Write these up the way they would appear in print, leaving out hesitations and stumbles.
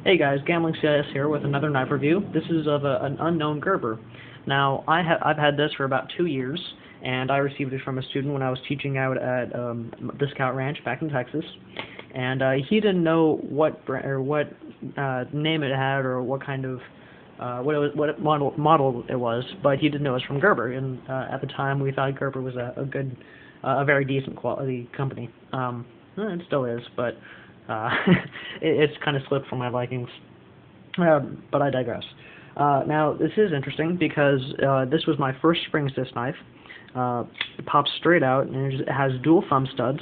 Hey guys, Gambling CIS here with another knife review. This is of an unknown Gerber. Now, I've had this for about 2 years, and I received it from a student when I was teaching out at the Scout Ranch back in Texas. And he didn't know what name it had or what kind of what model it was, but he did know it was from Gerber. And at the time, we thought Gerber was a very decent quality company. It still is, but it's kind of slipped from my likings. But I digress. Now, this is interesting because this was my first spring assist knife. It pops straight out, and it has dual thumb studs,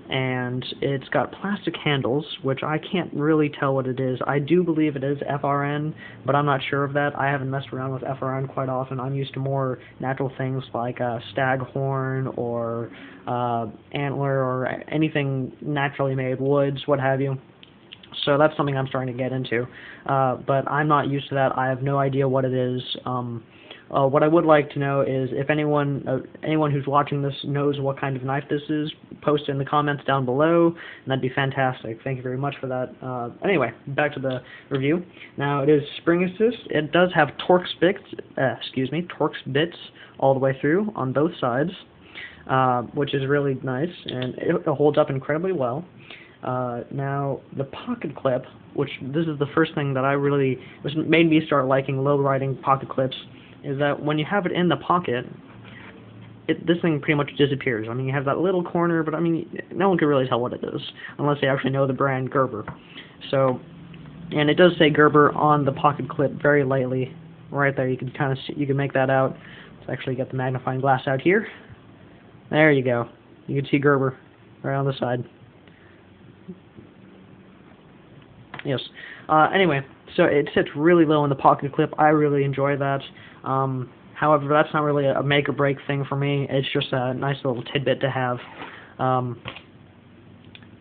and it's got plastic handles, which I can't really tell what it is. I do believe it is FRN, but I'm not sure of that. I haven't messed around with FRN quite often. I'm used to more natural things like staghorn or antler or anything naturally made, woods, what have you. So that's something I'm starting to get into. But I'm not used to that. I have no idea what it is. What I would like to know is if anyone who's watching this knows what kind of knife this is, post it in the comments down below, and that'd be fantastic. Thank you very much for that. Anyway, back to the review. Now, it is spring assist. It does have Torx bits all the way through on both sides, which is really nice, and it holds up incredibly well. Now, the pocket clip, which this is the first thing that made me start liking low-riding pocket clips, is that when you have it in the pocket, this thing pretty much disappears. I mean, you have that little corner, but I mean, no one can really tell what it is, unless they actually know the brand Gerber. So, and it does say Gerber on the pocket clip very lightly, right there. You can kind of see, you can make that out. Let's actually get the magnifying glass out here. There you go. You can see Gerber right on the side. Yes. Anyway, so it sits really low in the pocket clip. I really enjoy that. However, that's not really a make or break thing for me. It's just a nice little tidbit to have.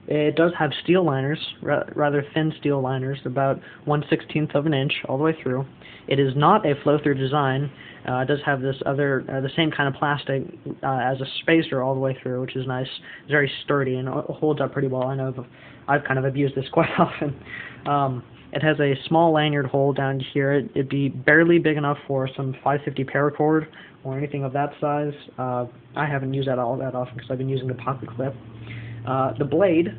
It does have steel liners, rather thin steel liners, about 1/16 of an inch all the way through. It is not a flow-through design. It does have this the same kind of plastic as a spacer all the way through, which is nice. It's very sturdy and holds up pretty well. I know I've kind of abused this quite often. It has a small lanyard hole down here. It'd be barely big enough for some 550 paracord or anything of that size. I haven't used that all that often because I've been using the pocket clip. The blade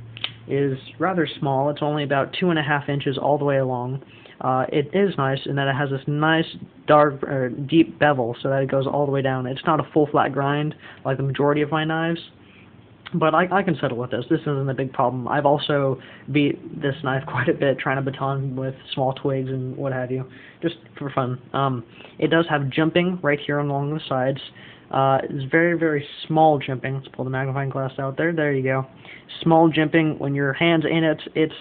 is rather small. It's only about 2.5 inches all the way along. It is nice in that it has this nice dark or deep bevel so that it goes all the way down. It's not a full flat grind like the majority of my knives, but I can settle with this. This isn't a big problem. I've also beat this knife quite a bit trying to baton with small twigs and what have you, just for fun. It does have jimping right here along the sides. It's very, very small jimping. Let's pull the magnifying glass out there. There you go. Small jimping. When your hand's in it,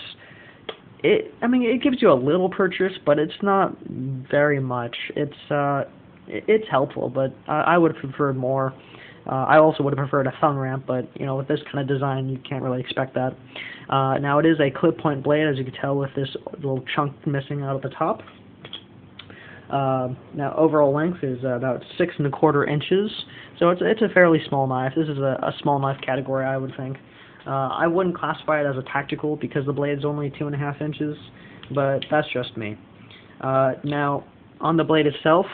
I mean, it gives you a little purchase, but it's not very much. It's helpful, but I would have preferred more. I also would have preferred a thumb ramp, but you know, with this kind of design, you can't really expect that. Now, it is a clip point blade, as you can tell, with this little chunk missing out at the top. Now, overall length is about 6¼ inches, so it's a fairly small knife. This is a small knife category, I would think. I wouldn't classify it as a tactical because the blade's only 2.5 inches, but that's just me. Now, on the blade itself,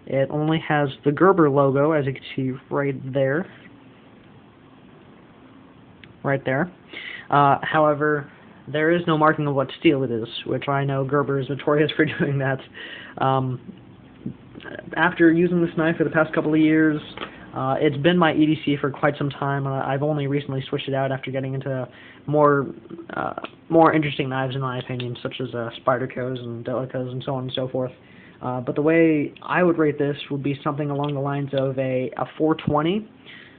it only has the Gerber logo, as you can see right there. Right there. However, there is no marking of what steel it is, which I know Gerber is notorious for doing that. After using this knife for the past couple of years, it's been my EDC for quite some time, and I've only recently switched it out after getting into more interesting knives, in my opinion, such as Spydercos and Delicas and so on and so forth. But the way I would rate this would be something along the lines of a 420,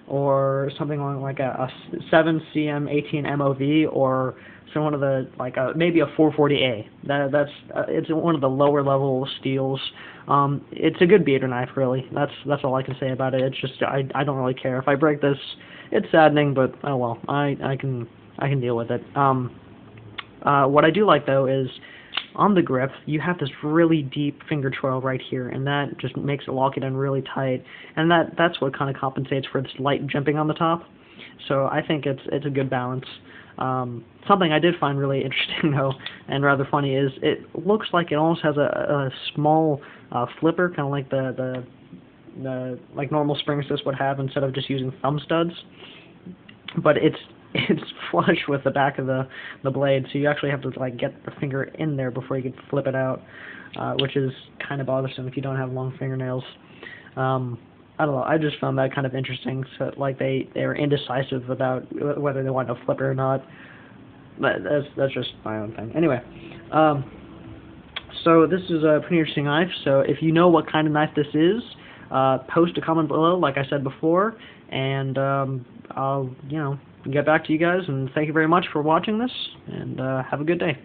or something along like a 7cm18 MOV, or some one of the maybe a 440A. It's one of the lower level steels. It's a good beater knife, really. That's all I can say about it. It's just I don't really care if I break this. It's saddening, but oh well. I can deal with it. What I do like though is, on the grip, you have this really deep finger trail right here, and that just makes it lock it in really tight, and that's what kind of compensates for this light jimping on the top. So I think it's a good balance. Something I did find really interesting, though, and rather funny, is it looks like it almost has a small flipper, kind of like the like normal spring assist would have, instead of just using thumb studs. But it's flush with the back of the blade, so you actually have to like get the finger in there before you can flip it out, which is kind of bothersome if you don't have long fingernails. I don't know. I just found that kind of interesting. So like they're indecisive about whether they want to flip it or not. But that's just my own thing. Anyway, so this is a pretty interesting knife. So if you know what kind of knife this is, post a comment below, like I said before, and I'll get back to you guys. And thank you very much for watching this. And have a good day.